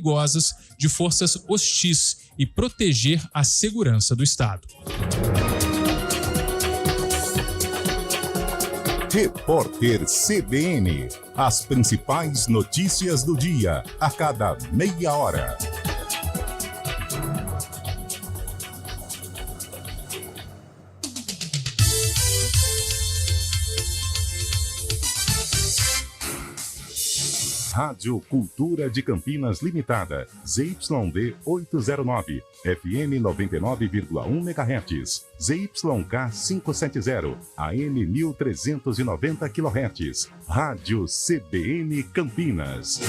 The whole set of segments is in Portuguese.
perigosas de forças hostis e proteger a segurança do Estado. Repórter CBN. As principais notícias do dia, a cada meia hora. Rádio Cultura de Campinas Limitada, ZYD 809, FM 99,1 MHz, ZYK 570, AM 1390 kHz, Rádio CBN Campinas.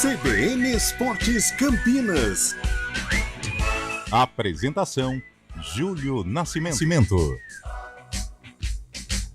CBN Esportes Campinas. Apresentação, Júlio Nascimento.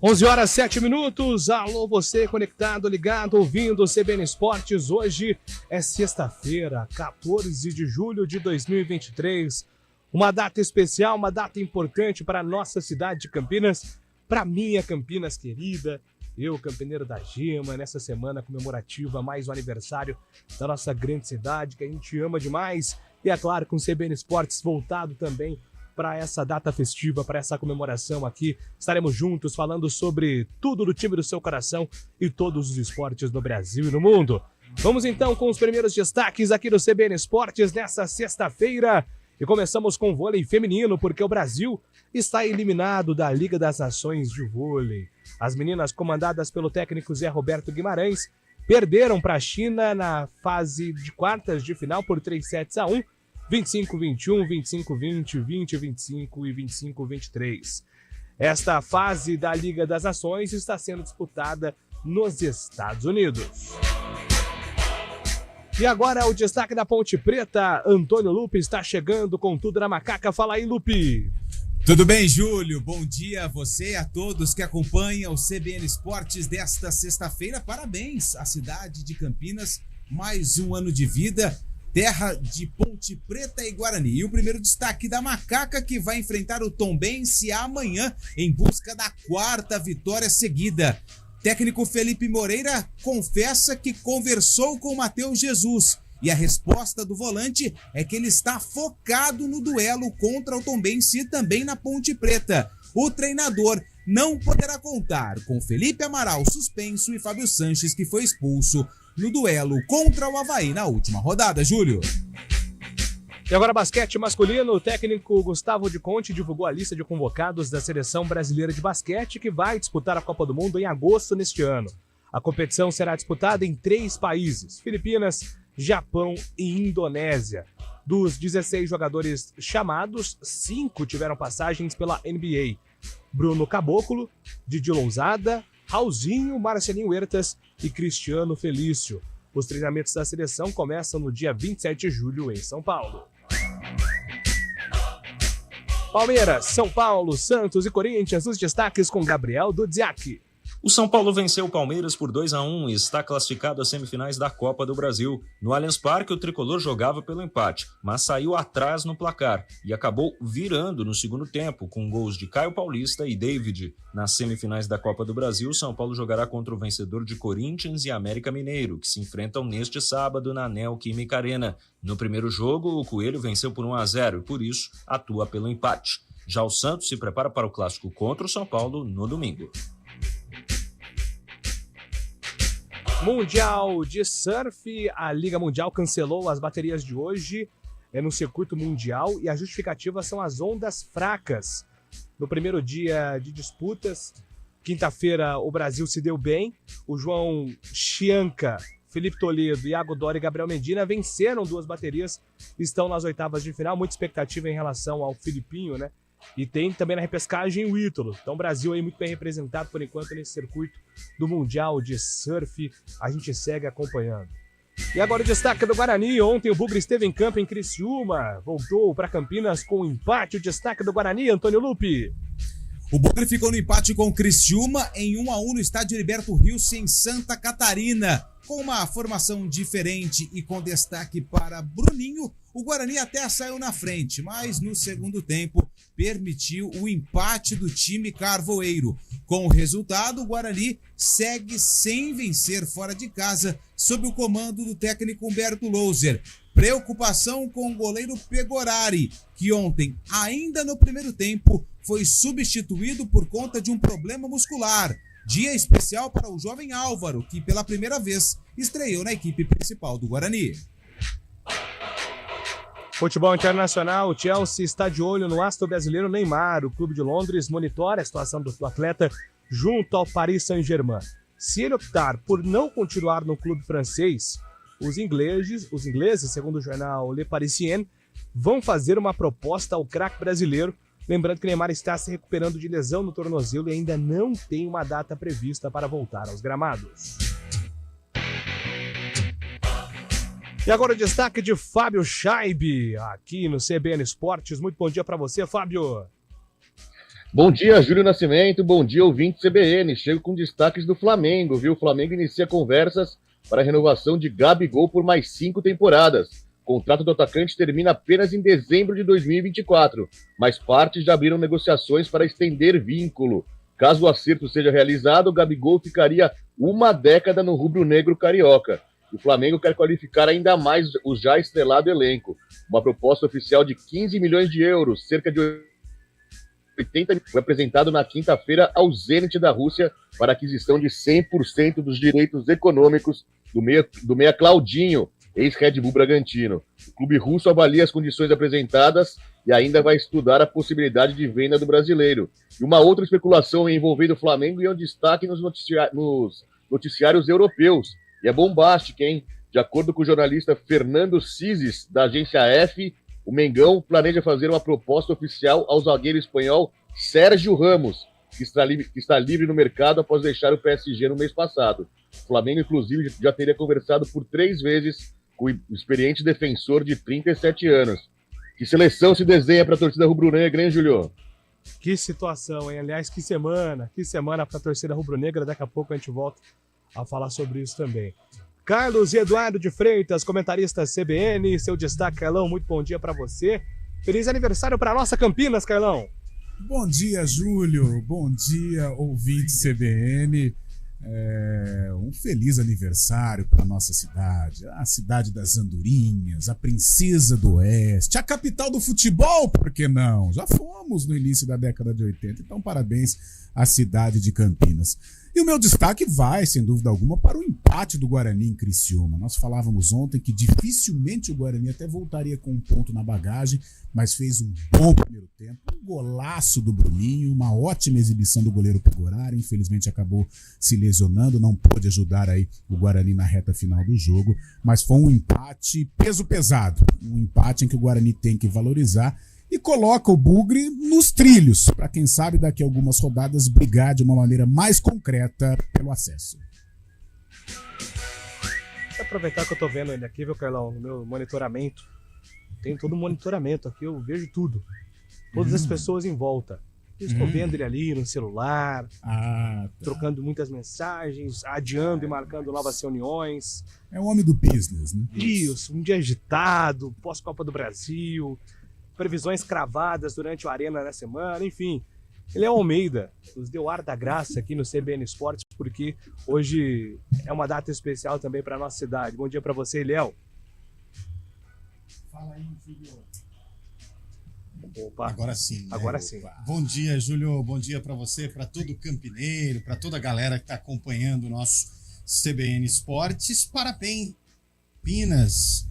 11h07. Alô, você conectado, ligado, ouvindo o CBN Esportes. Hoje é sexta-feira, 14 de julho de 2023. Uma data especial, uma data importante para a nossa cidade de Campinas, para minha Campinas querida. Eu, campineiro da Gema, nessa semana comemorativa, mais um aniversário da nossa grande cidade, que a gente ama demais. E é claro, com o CBN Esportes voltado também para essa data festiva, para essa comemoração aqui. Estaremos juntos falando sobre tudo do time do seu coração e todos os esportes no Brasil e no mundo. Vamos então com os primeiros destaques aqui do CBN Esportes nessa sexta-feira. E começamos com o vôlei feminino, porque o Brasil está eliminado da Liga das Nações de Vôlei. As meninas, comandadas pelo técnico Zé Roberto Guimarães, perderam para a China na fase de quartas de final por 3-7-1, 25-21, 25-20, 20-25 e 25-23. Esta fase da Liga das Nações está sendo disputada nos Estados Unidos. E agora o destaque da Ponte Preta, Antônio Lupe está chegando com tudo na macaca. Fala aí, Lupe. Tudo bem, Júlio? Bom dia a você e a todos que acompanham o CBN Esportes desta sexta-feira. Parabéns à cidade de Campinas, mais um ano de vida, terra de Ponte Preta e Guarani. E o primeiro destaque da macaca, que vai enfrentar o Tombense amanhã em busca da quarta vitória seguida. Técnico Felipe Moreira confessa que conversou com o Matheus Jesus. E a resposta do volante é que ele está focado no duelo contra o Tombense e também na Ponte Preta. O treinador não poderá contar com Felipe Amaral suspenso e Fábio Sanches, que foi expulso no duelo contra o Avaí na última rodada, Júlio. E agora basquete masculino, o técnico Gustavo de Conte divulgou a lista de convocados da Seleção Brasileira de Basquete, que vai disputar a Copa do Mundo em agosto neste ano. A competição será disputada em 3 países, Filipinas, Japão e Indonésia. Dos 16 jogadores chamados, 5 tiveram passagens pela NBA. Bruno Caboclo, Didi Lousada, Raulzinho, Marcelinho Huertas e Cristiano Felício. Os treinamentos da seleção começam no dia 27 de julho em São Paulo. Palmeiras, São Paulo, Santos e Corinthians, os destaques com Gabriel Dudziak. O São Paulo venceu o Palmeiras por 2-1 e está classificado às semifinais da Copa do Brasil. No Allianz Parque, o tricolor jogava pelo empate, mas saiu atrás no placar e acabou virando no segundo tempo, com gols de Caio Paulista e David. Nas semifinais da Copa do Brasil, o São Paulo jogará contra o vencedor de Corinthians e América Mineiro, que se enfrentam neste sábado na Neoquímica Arena. No primeiro jogo, o Coelho venceu por 1-0 e, por isso, atua pelo empate. Já o Santos se prepara para o clássico contra o São Paulo no domingo. Mundial de Surf, a Liga Mundial cancelou as baterias de hoje no circuito mundial e a justificativa são as ondas fracas. No primeiro dia de disputas, quinta-feira, o Brasil se deu bem. O João Chianca, Felipe Toledo, Iago Dori e Gabriel Medina venceram 2 baterias, estão nas oitavas de final. Muita expectativa em relação ao Filipinho, né? E tem também na repescagem o Ítalo. Então o Brasil aí muito bem representado por enquanto nesse circuito do Mundial de Surf. A gente segue acompanhando. E agora o destaque do Guarani. Ontem o Bugre esteve em campo em Criciúma. Voltou para Campinas com um empate. O destaque do Guarani, Antônio Lupe. O Bugre ficou no empate com o Criciúma em 1-1 no estádio Heriberto Rios, em Santa Catarina. Com uma formação diferente e com destaque para Bruninho, O Guarani até saiu na frente, mas no segundo tempo permitiu o empate do time carvoeiro. Com o resultado, o Guarani segue sem vencer fora de casa, sob o comando do técnico Humberto Louser. Preocupação com o goleiro Pegorari, que ontem, ainda no primeiro tempo, foi substituído por conta de um problema muscular. Dia especial para o jovem Álvaro, que pela primeira vez estreou na equipe principal do Guarani. Futebol internacional, o Chelsea está de olho no astro brasileiro Neymar. O clube de Londres monitora a situação do atleta junto ao Paris Saint-Germain. Se ele optar por não continuar no clube francês, os ingleses, segundo o jornal Le Parisien, vão fazer uma proposta ao craque brasileiro. Lembrando que Neymar está se recuperando de lesão no tornozelo e ainda não tem uma data prevista para voltar aos gramados. E agora o destaque de Fábio Scheibe, aqui no CBN Esportes. Muito bom dia para você, Fábio. Bom dia, Júlio Nascimento. Bom dia, ouvinte CBN. Chego com destaques do Flamengo, viu? O Flamengo inicia conversas para a renovação de Gabigol por mais 5 temporadas. O contrato do atacante termina apenas em dezembro de 2024, mas partes já abriram negociações para estender vínculo. Caso o acerto seja realizado, o Gabigol ficaria 1 década no rubro-negro carioca. O Flamengo quer qualificar ainda mais o já estrelado elenco. Uma proposta oficial de 15 milhões de euros, cerca de 80, foi apresentado na quinta-feira ao Zenit da Rússia para aquisição de 100% dos direitos econômicos do meia Claudinho, ex-Red Bull Bragantino. O clube russo avalia as condições apresentadas e ainda vai estudar a possibilidade de venda do brasileiro. E uma outra especulação envolvendo o Flamengo e é um destaque nos noticiários europeus. E é bombástica, hein? De acordo com o jornalista Fernando Cises, da agência F, o Mengão planeja fazer uma proposta oficial ao zagueiro espanhol Sérgio Ramos, que está livre no mercado após deixar o PSG no mês passado. O Flamengo, inclusive, já teria conversado por 3 vezes com o experiente defensor de 37 anos. Que seleção se desenha para a torcida rubro-negra, hein, Julio? Que situação, hein? Aliás, que semana para a torcida rubro-negra. Daqui a pouco a gente volta a falar sobre isso também. Carlos Eduardo de Freitas, comentarista CBN, seu destaque, Carlão, muito bom dia para você. Feliz aniversário para nossa Campinas, Carlão. Bom dia, Júlio. Bom dia, ouvinte CBN. Um feliz aniversário para nossa cidade, a cidade das andorinhas, a princesa do oeste, a capital do futebol, por que não? Já fomos no início da década de 80, então parabéns à cidade de Campinas. E o meu destaque vai, sem dúvida alguma, para o empate do Guarani em Criciúma. Nós falávamos ontem que dificilmente o Guarani até voltaria com um ponto na bagagem, mas fez um bom primeiro tempo, um golaço do Bruninho, uma ótima exibição do goleiro Pegorari, infelizmente acabou se lesionando, não pôde ajudar aí o Guarani na reta final do jogo, mas foi um empate peso pesado, um empate em que o Guarani tem que valorizar e coloca o Bugre nos trilhos, para quem sabe daqui a algumas rodadas brigar de uma maneira mais concreta pelo acesso. Vou aproveitar que eu tô vendo ele aqui, viu, Carlão, no meu monitoramento. Tem todo o monitoramento aqui, eu vejo tudo. Todas as pessoas em volta. Eu estou vendo ele ali no celular, trocando muitas mensagens, adiando e marcando novas reuniões. É o homem do business, né? Isso, um dia agitado, pós-Copa do Brasil, previsões cravadas durante o Arena na semana, enfim. Ele é o Almeida, nos deu ar da graça aqui no CBN Esportes, porque hoje é uma data especial também para nossa cidade. Bom dia para você, Léo. Fala aí, filho. Opa. Agora sim. Agora sim. Opa. Bom dia, Júlio. Bom dia para você, para todo campineiro, para toda a galera que está acompanhando o nosso CBN Esportes. Parabéns, Campinas.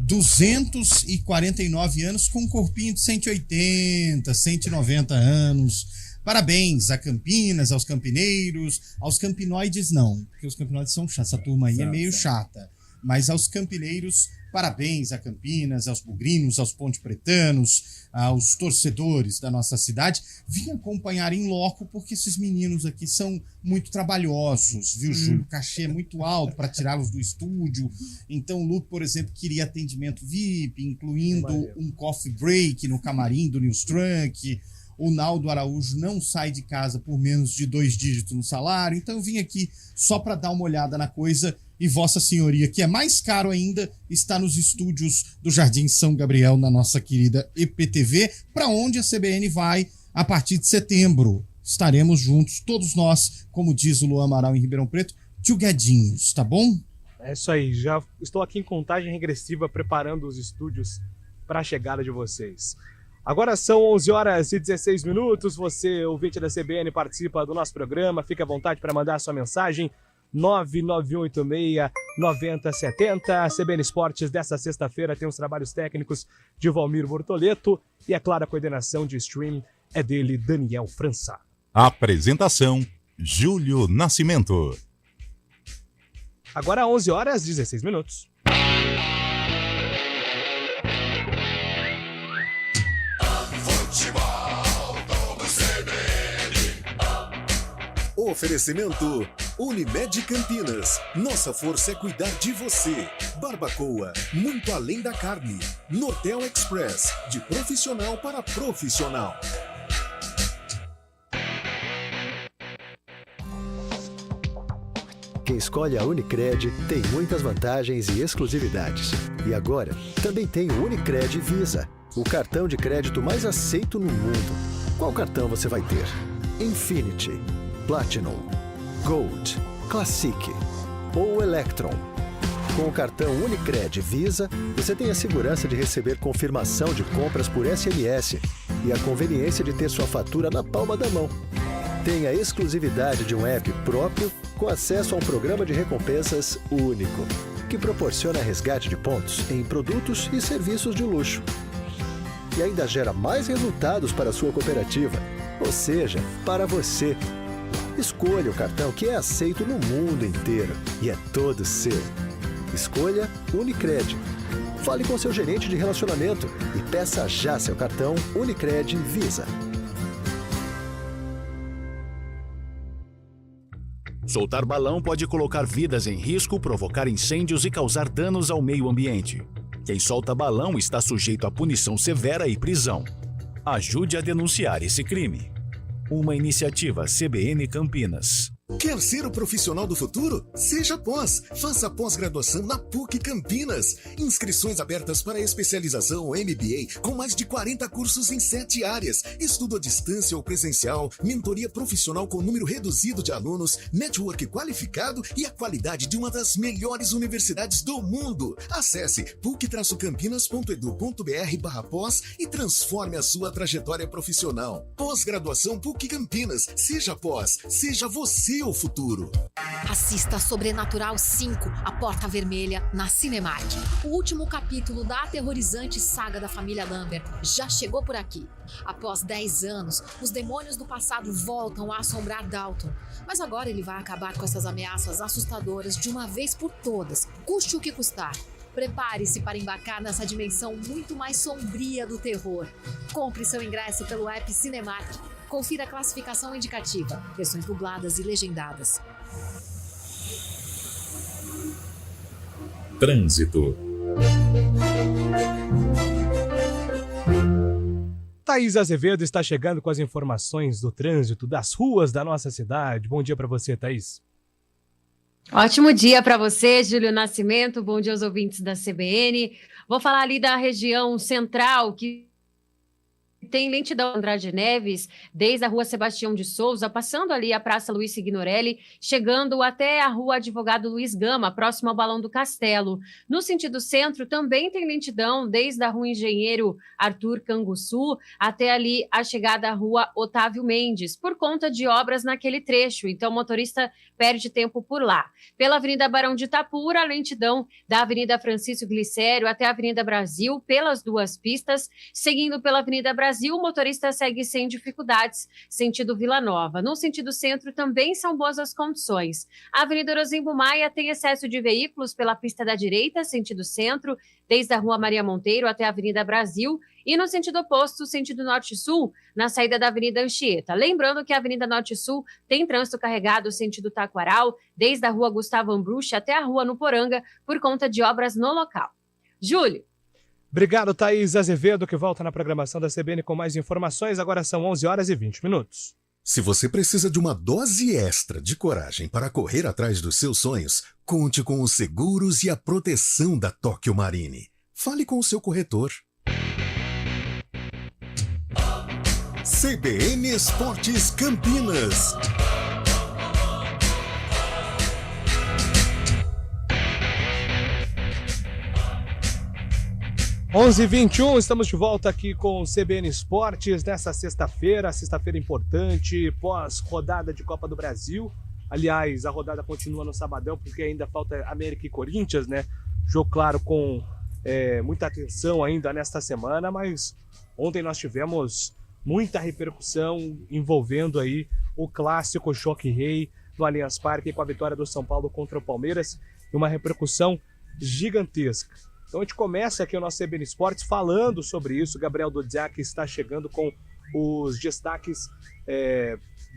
249 anos com um corpinho de 180, 190 anos. Parabéns a Campinas, aos campineiros, aos campinoides não, porque os campinoides são chatos, essa turma aí é meio chata. Mas aos campineiros, parabéns a Campinas, aos bugrinos, aos pontepretanos, aos torcedores da nossa cidade. Vim acompanhar em loco, porque esses meninos aqui são muito trabalhosos, viu, Júlio? O cachê é muito alto para tirá-los do estúdio. Então o Luke, por exemplo, queria atendimento VIP, incluindo um coffee break no camarim do News Trunk. O Naldo Araújo não sai de casa por menos de 2 dígitos no salário. Então eu vim aqui só para dar uma olhada na coisa e Vossa Senhoria, que é mais caro ainda, está nos estúdios do Jardim São Gabriel, na nossa querida EPTV, para onde a CBN vai a partir de setembro. Estaremos juntos, todos nós, como diz o Luan Amaral em Ribeirão Preto, tchugadinhos, tá bom? É isso aí, já estou aqui em contagem regressiva preparando os estúdios para a chegada de vocês. Agora são 11 horas e 16 minutos, você, ouvinte da CBN, participa do nosso programa, fica à vontade para mandar a sua mensagem, 99186-9070. CBN Esportes desta sexta-feira tem os trabalhos técnicos de Valmir Bortoleto e, é claro, a coordenação de stream é dele, Daniel França. Apresentação: Júlio Nascimento. Agora 11 horas e 16 minutos. Oferecimento Unimed Campinas. Nossa força é cuidar de você. Barbacoa, muito além da carne. Nortel Express, de profissional para profissional. Quem escolhe a Unicred tem muitas vantagens e exclusividades. E agora, também tem o Unicred Visa, o cartão de crédito mais aceito no mundo. Qual cartão você vai ter? Infinity, Platinum, Gold, Classic ou Electron. Com o cartão Unicred Visa, você tem a segurança de receber confirmação de compras por SMS e a conveniência de ter sua fatura na palma da mão. Tem a exclusividade de um app próprio com acesso a um programa de recompensas único, que proporciona resgate de pontos em produtos e serviços de luxo. E ainda gera mais resultados para a sua cooperativa, ou seja, para você. Escolha o cartão que é aceito no mundo inteiro e é todo seu. Escolha Unicred. Fale com seu gerente de relacionamento e peça já seu cartão Unicred Visa. Soltar balão pode colocar vidas em risco, provocar incêndios e causar danos ao meio ambiente. Quem solta balão está sujeito a punição severa e prisão. Ajude a denunciar esse crime. Uma iniciativa CBN Campinas. Quer ser o profissional do futuro? Seja pós. Faça pós-graduação na PUC Campinas. Inscrições abertas para especialização ou MBA com mais de 40 cursos em 7 áreas. Estudo à distância ou presencial, mentoria profissional com número reduzido de alunos, network qualificado e a qualidade de uma das melhores universidades do mundo. Acesse puc-campinas.edu.br/pós e transforme a sua trajetória profissional. Pós-graduação PUC Campinas. Seja pós. Seja você o futuro. Assista Sobrenatural 5, A Porta Vermelha, na Cinemark. O último capítulo da aterrorizante saga da família Lambert já chegou por aqui. Após 10 anos, os demônios do passado voltam a assombrar Dalton. Mas agora ele vai acabar com essas ameaças assustadoras de uma vez por todas, custe o que custar. Prepare-se para embarcar nessa dimensão muito mais sombria do terror. Compre seu ingresso pelo app Cinemark. Confira a classificação indicativa, versões dubladas e legendadas. Trânsito. Thaís Azevedo está chegando com as informações do trânsito das ruas da nossa cidade. Bom dia para você, Thaís. Ótimo dia para você, Júlio Nascimento. Bom dia aos ouvintes da CBN. Vou falar ali da região central, que tem lentidão Andrade Neves, desde a rua Sebastião de Souza, passando ali a Praça Luiz Signorelli, chegando até a rua Advogado Luiz Gama, próximo ao Balão do Castelo. No sentido centro, também tem lentidão, desde a rua Engenheiro Arthur Canguçu, até ali a chegada à rua Otávio Mendes, por conta de obras naquele trecho, então o motorista perde tempo por lá. Pela Avenida Barão de Itapura, a lentidão da Avenida Francisco Glicério até a Avenida Brasil, pelas duas pistas, seguindo pela Avenida Brasil, o motorista segue sem dificuldades, sentido Vila Nova. No sentido centro também são boas as condições. A Avenida Orozimbo Maia tem excesso de veículos pela pista da direita, sentido centro, desde a Rua Maria Monteiro até a Avenida Brasil, e no sentido oposto, sentido norte-sul, na saída da Avenida Anchieta. Lembrando que a Avenida Norte-Sul tem trânsito carregado sentido Taquaral, desde a Rua Gustavo Ambruch até a Rua Nuporanga, por conta de obras no local. Júlio. Obrigado, Thaís Azevedo, que volta na programação da CBN com mais informações. Agora são 11 horas e 20 minutos. Se você precisa de uma dose extra de coragem para correr atrás dos seus sonhos, conte com os seguros e a proteção da Tóquio Marine. Fale com o seu corretor. CBN Esportes Campinas. Onze 21, estamos de volta aqui com o CBN Esportes nessa sexta-feira importante, pós-rodada de Copa do Brasil. Aliás, a rodada continua no sabadão, porque ainda falta América e Corinthians, né? Jogo, claro, com muita atenção ainda nesta semana, mas ontem nós tivemos muita repercussão envolvendo aí o clássico Choque Rei do Allianz Parque com a vitória do São Paulo contra o Palmeiras, e uma repercussão gigantesca. Então a gente começa aqui o nosso CBN Esportes falando sobre isso. Gabriel Dudziak está chegando com os destaques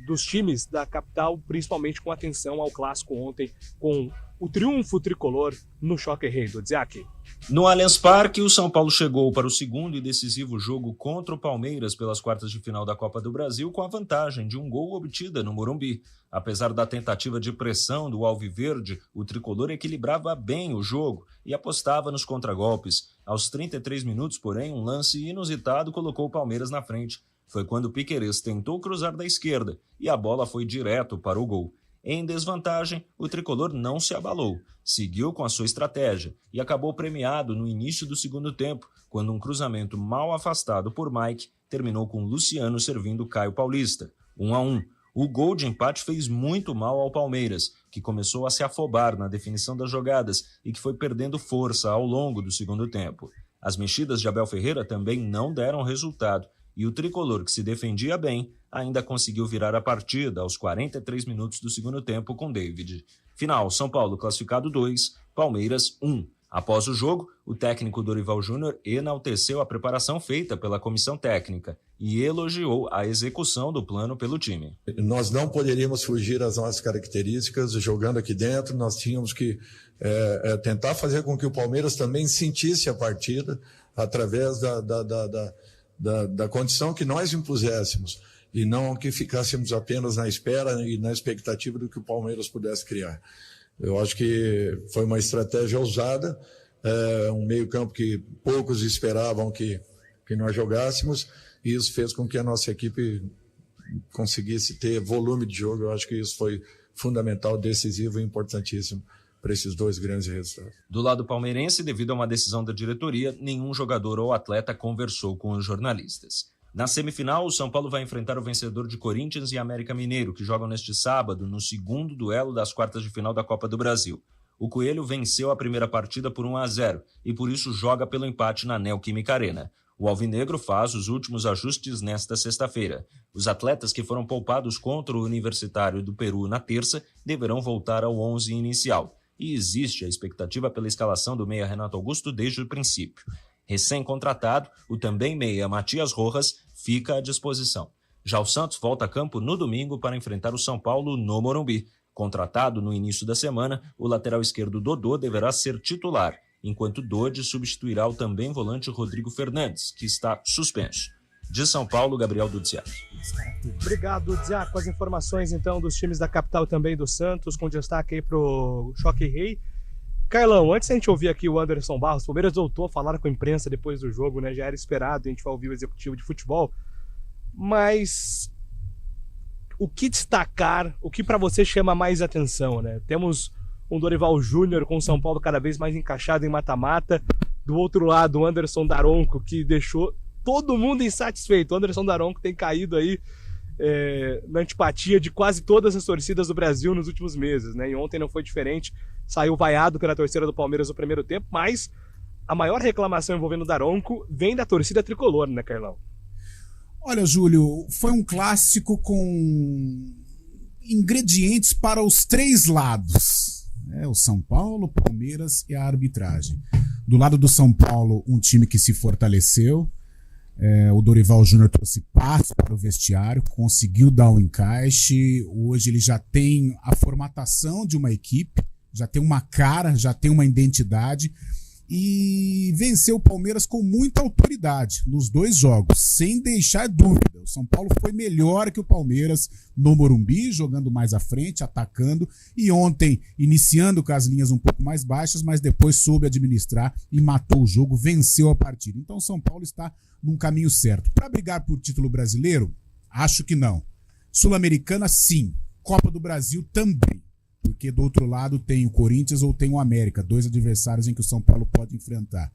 dos times da capital, principalmente com atenção ao clássico ontem, com o triunfo tricolor no Choque Rei. Dudziak. No Allianz Parque, o São Paulo chegou para o segundo e decisivo jogo contra o Palmeiras pelas quartas de final da Copa do Brasil com a vantagem de um gol obtida no Morumbi. Apesar da tentativa de pressão do Alviverde, o tricolor equilibrava bem o jogo e apostava nos contragolpes. Aos 33 minutos, porém, um lance inusitado colocou o Palmeiras na frente. Foi quando o Piquerez tentou cruzar da esquerda e a bola foi direto para o gol. Em desvantagem, o tricolor não se abalou, seguiu com a sua estratégia e acabou premiado no início do segundo tempo, quando um cruzamento mal afastado por Mike terminou com Luciano servindo Caio Paulista. 1-1. O gol de empate fez muito mal ao Palmeiras, que começou a se afobar na definição das jogadas e que foi perdendo força ao longo do segundo tempo. As mexidas de Abel Ferreira também não deram resultado, e o tricolor, que se defendia bem, ainda conseguiu virar a partida aos 43 minutos do segundo tempo com David. Final, São Paulo classificado 2, Palmeiras 1. Após o jogo, o técnico Dorival Júnior enalteceu a preparação feita pela comissão técnica e elogiou a execução do plano pelo time. Nós não poderíamos fugir às nossas características, jogando aqui dentro, nós tínhamos que tentar fazer com que o Palmeiras também sentisse a partida através da condição que nós impuséssemos e não que ficássemos apenas na espera e na expectativa do que o Palmeiras pudesse criar. Eu acho que foi uma estratégia ousada, um meio-campo que poucos esperavam que nós jogássemos, e isso fez com que a nossa equipe conseguisse ter volume de jogo. Eu acho que isso foi fundamental, decisivo e importantíssimo para esses dois grandes resultados. Do lado palmeirense, devido a uma decisão da diretoria, nenhum jogador ou atleta conversou com os jornalistas. Na semifinal, o São Paulo vai enfrentar o vencedor de Corinthians e América Mineiro, que jogam neste sábado no segundo duelo das quartas de final da Copa do Brasil. O Coelho venceu a primeira partida por 1-0 e por isso joga pelo empate na Neoquímica Arena. O alvinegro faz os últimos ajustes nesta sexta-feira. Os atletas que foram poupados contra o Universitário do Peru na terça deverão voltar ao 11 inicial. E existe a expectativa pela escalação do meia Renato Augusto desde o princípio. Recém-contratado, o também meia Matias Rojas fica à disposição. Já o Santos volta a campo no domingo para enfrentar o São Paulo no Morumbi. Contratado no início da semana, o lateral esquerdo Dodô deverá ser titular, enquanto Dodi substituirá o também volante Rodrigo Fernandes, que está suspenso. De São Paulo, Gabriel Dudziak. Obrigado, Dudziak, com as informações então dos times da capital também do Santos, com destaque aí pro Choque Rei. Carlão, antes a gente ouvir aqui o Anderson Barros, o Palmeiras voltou a falar com a imprensa depois do jogo, né? Já era esperado, a gente vai ouvir o executivo de futebol, mas o que destacar, o que para você chama mais atenção, né? Temos um Dorival Júnior com o São Paulo cada vez mais encaixado em mata-mata, do outro lado o Anderson Daronco, que deixou todo mundo insatisfeito. O Anderson Daronco tem caído aí na antipatia de quase todas as torcidas do Brasil nos últimos meses, né? E ontem não foi diferente, saiu vaiado pela torcida do Palmeiras no primeiro tempo, mas a maior reclamação envolvendo o Daronco vem da torcida tricolor, né, Carlão? Olha, Júlio, foi um clássico com ingredientes para os três lados, né? O São Paulo, o Palmeiras e a arbitragem. Do lado do São Paulo, um time que se fortaleceu. O Dorival Júnior trouxe paz para o vestiário, conseguiu dar um encaixe. Hoje ele já tem a formatação de uma equipe, já tem uma cara, já tem uma identidade. e venceu o Palmeiras com muita autoridade nos 2 jogos, sem deixar dúvida. O São Paulo foi melhor que o Palmeiras no Morumbi, jogando mais à frente, atacando, e ontem iniciando com as linhas um pouco mais baixas, mas depois soube administrar e matou o jogo, venceu a partida. Então o São Paulo está num caminho certo. Para brigar por título brasileiro, acho que não. Sul-Americana, sim. Copa do Brasil também. Porque do outro lado tem o Corinthians ou tem o América, 2 adversários em que o São Paulo pode enfrentar.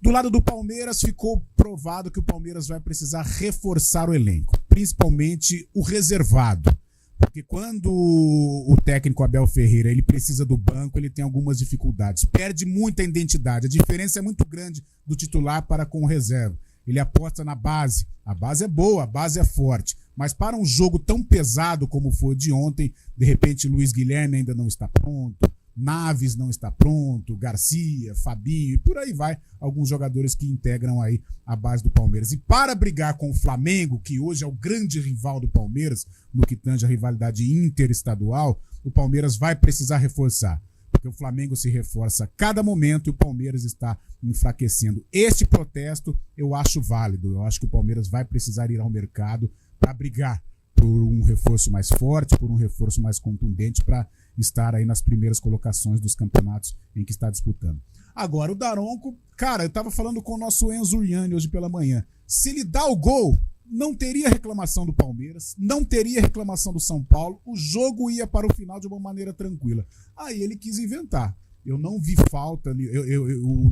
Do lado do Palmeiras, ficou provado que o Palmeiras vai precisar reforçar o elenco, principalmente o reservado. Porque quando o técnico Abel Ferreira ele precisa do banco, ele tem algumas dificuldades. Perde muita identidade. A diferença é muito grande do titular para com o reserva. Ele aposta na base. A base é boa, a base é forte. Mas para um jogo tão pesado como foi o de ontem, de repente Luiz Guilherme ainda não está pronto, Naves não está pronto, Garcia, Fabinho e por aí vai, alguns jogadores que integram aí a base do Palmeiras. E para brigar com o Flamengo, que hoje é o grande rival do Palmeiras, no que tange a rivalidade interestadual, o Palmeiras vai precisar reforçar. Porque o Flamengo se reforça a cada momento e o Palmeiras está enfraquecendo. Este protesto eu acho válido. Eu acho que o Palmeiras vai precisar ir ao mercado para brigar por um reforço mais forte, por um reforço mais contundente para estar aí nas primeiras colocações dos campeonatos em que está disputando. Agora, o Daronco, cara, eu estava falando com o nosso Enzo Uriani hoje pela manhã. Se ele dá o gol, não teria reclamação do Palmeiras, não teria reclamação do São Paulo, o jogo ia para o final de uma maneira tranquila. Aí ele quis inventar. Eu não vi falta,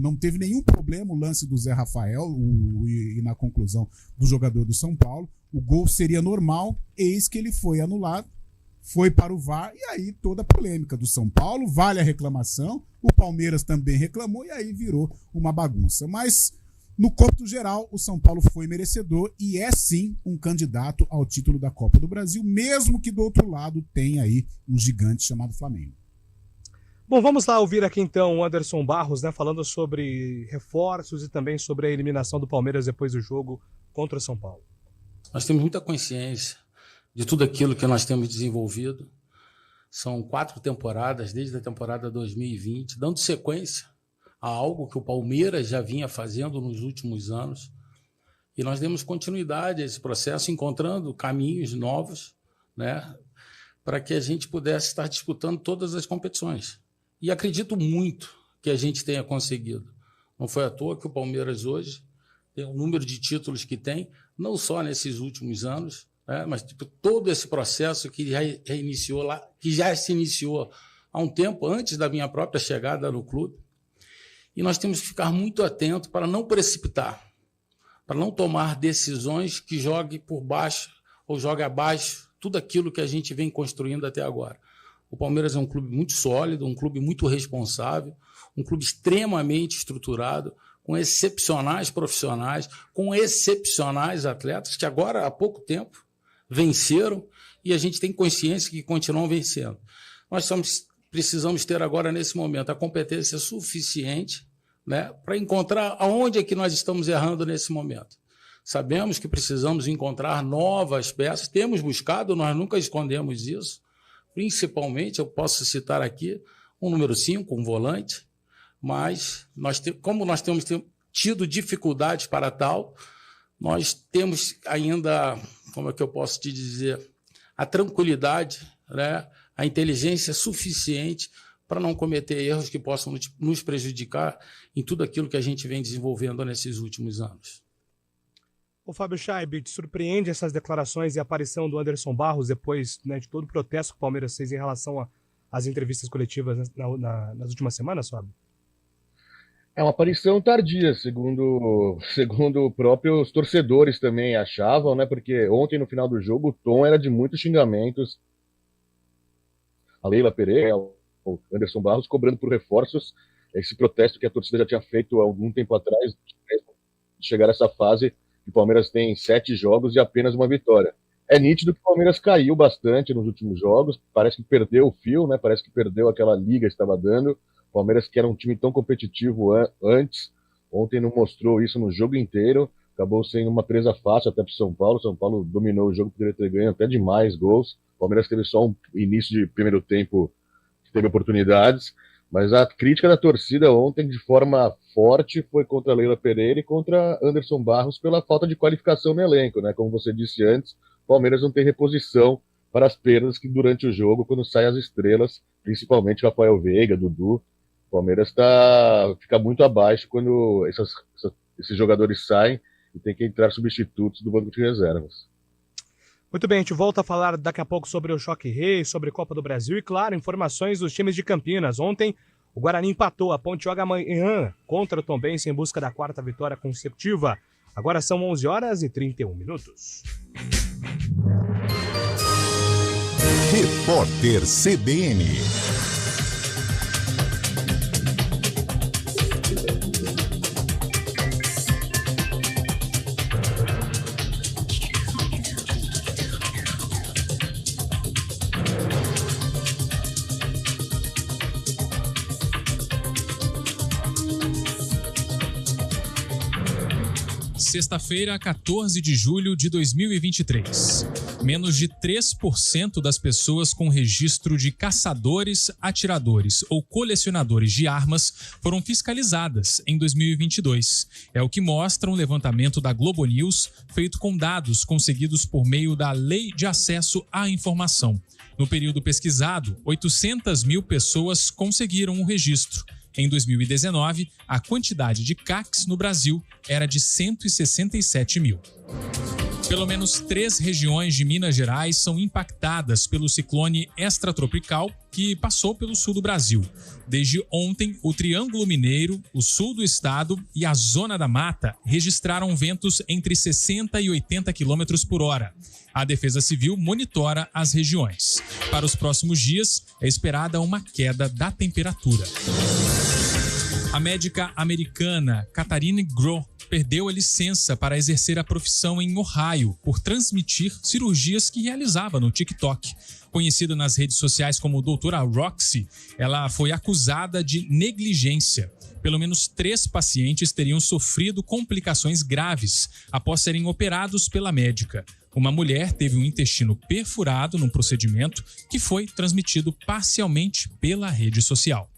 não teve nenhum problema o lance do Zé Rafael e na conclusão do jogador do São Paulo. O gol seria normal, eis que ele foi anulado, foi para o VAR e aí toda a polêmica do São Paulo, vale a reclamação, o Palmeiras também reclamou e aí virou uma bagunça. Mas no cômputo geral, o São Paulo foi merecedor e é sim um candidato ao título da Copa do Brasil, mesmo que do outro lado tenha aí um gigante chamado Flamengo. Bom, vamos lá ouvir aqui então o Anderson Barros, né, falando sobre reforços e também sobre a eliminação do Palmeiras depois do jogo contra o São Paulo. Nós temos muita consciência de tudo aquilo que nós temos desenvolvido. São 4 temporadas, desde a temporada 2020, dando sequência a algo que o Palmeiras já vinha fazendo nos últimos anos. E nós demos continuidade a esse processo, encontrando caminhos novos, né, para que a gente pudesse estar disputando todas as competições. E acredito muito que a gente tenha conseguido. Não foi à toa que o Palmeiras hoje tem o número de títulos que tem, não só nesses últimos anos, né, mas todo esse processo que já se iniciou há um tempo antes da minha própria chegada no clube. E nós temos que ficar muito atentos para não precipitar, para não tomar decisões que joguem por baixo ou joguem abaixo tudo aquilo que a gente vem construindo até agora. O Palmeiras é um clube muito sólido, um clube muito responsável, um clube extremamente estruturado, com excepcionais profissionais, com excepcionais atletas que agora, há pouco tempo, venceram e a gente tem consciência que continuam vencendo. Nós precisamos ter agora, nesse momento, a competência suficiente, né, para encontrar aonde é que nós estamos errando nesse momento. Sabemos que precisamos encontrar novas peças, temos buscado, nós nunca escondemos isso. Principalmente, eu posso citar aqui um número 5, um volante, mas como nós temos tido dificuldades para tal, nós temos ainda, como é que eu posso te dizer, a tranquilidade, né, a inteligência suficiente para não cometer erros que possam nos prejudicar em tudo aquilo que a gente vem desenvolvendo nesses últimos anos. O Fábio Chaib, te surpreende essas declarações e a aparição do Anderson Barros depois, né, de todo o protesto que o Palmeiras fez em relação às entrevistas coletivas nas últimas semanas, Fábio? É uma aparição tardia, segundo próprios torcedores também achavam, né? Porque ontem, no final do jogo, o tom era de muitos xingamentos. A Leila Pereira, o Anderson Barros cobrando por reforços. Esse protesto que a torcida já tinha feito há algum tempo atrás, de chegar a essa fase, que o Palmeiras tem 7 jogos e apenas uma vitória. É nítido que o Palmeiras caiu bastante nos últimos jogos, parece que perdeu o fio, né? Parece que perdeu aquela liga que estava dando. O Palmeiras, que era um time tão competitivo antes, ontem não mostrou isso no jogo inteiro, acabou sendo uma presa fácil até para o São Paulo. São Paulo dominou o jogo, poderia ter ganho até demais gols. O Palmeiras teve só um início de primeiro tempo que teve oportunidades, Mas a crítica da torcida ontem, de forma forte, foi contra a Leila Pereira e contra Anderson Barros pela falta de qualificação no elenco, né? Como você disse antes, o Palmeiras não tem reposição para as perdas que durante o jogo, quando saem as estrelas, principalmente Rafael Veiga, Dudu, o Palmeiras fica muito abaixo quando esses jogadores saem e tem que entrar substitutos do banco de reservas. Muito bem, a gente volta a falar daqui a pouco sobre o Choque Rei, sobre a Copa do Brasil e, claro, informações dos times de Campinas. Ontem, o Guarani empatou, a Ponte joga amanhã contra o Tombense em busca da 4ª vitória consecutiva. Agora são 11h31. Repórter CBN. Sexta-feira, 14 de julho de 2023. Menos de 3% das pessoas com registro de caçadores, atiradores ou colecionadores de armas foram fiscalizadas em 2022. É o que mostra um levantamento da Globo News feito com dados conseguidos por meio da Lei de Acesso à Informação. No período pesquisado, 800 mil pessoas conseguiram o registro. Em 2019, a quantidade de CACs no Brasil era de 167 mil. Pelo menos 3 regiões de Minas Gerais são impactadas pelo ciclone extratropical que passou pelo sul do Brasil. Desde ontem, o Triângulo Mineiro, o sul do estado e a Zona da Mata registraram ventos entre 60 e 80 km por hora. A Defesa Civil monitora as regiões. Para os próximos dias, é esperada uma queda da temperatura. A médica americana Katharine Groh perdeu a licença para exercer a profissão em Ohio por transmitir cirurgias que realizava no TikTok. Conhecida nas redes sociais como Doutora Roxy, ela foi acusada de negligência. Pelo menos 3 pacientes teriam sofrido complicações graves após serem operados pela médica. Uma mulher teve um intestino perfurado num procedimento que foi transmitido parcialmente pela rede social.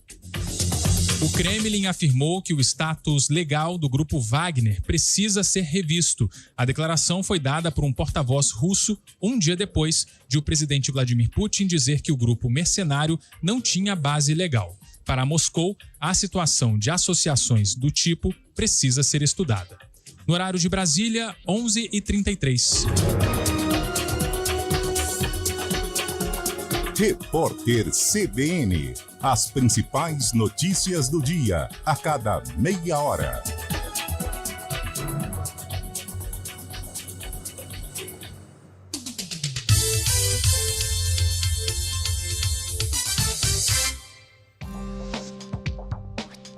O Kremlin afirmou que o status legal do grupo Wagner precisa ser revisto. A declaração foi dada por um porta-voz russo um dia depois de o presidente Vladimir Putin dizer que o grupo mercenário não tinha base legal. Para Moscou, a situação de associações do tipo precisa ser estudada. No horário de Brasília, 11h33. Repórter CBN. As principais notícias do dia, a cada meia hora.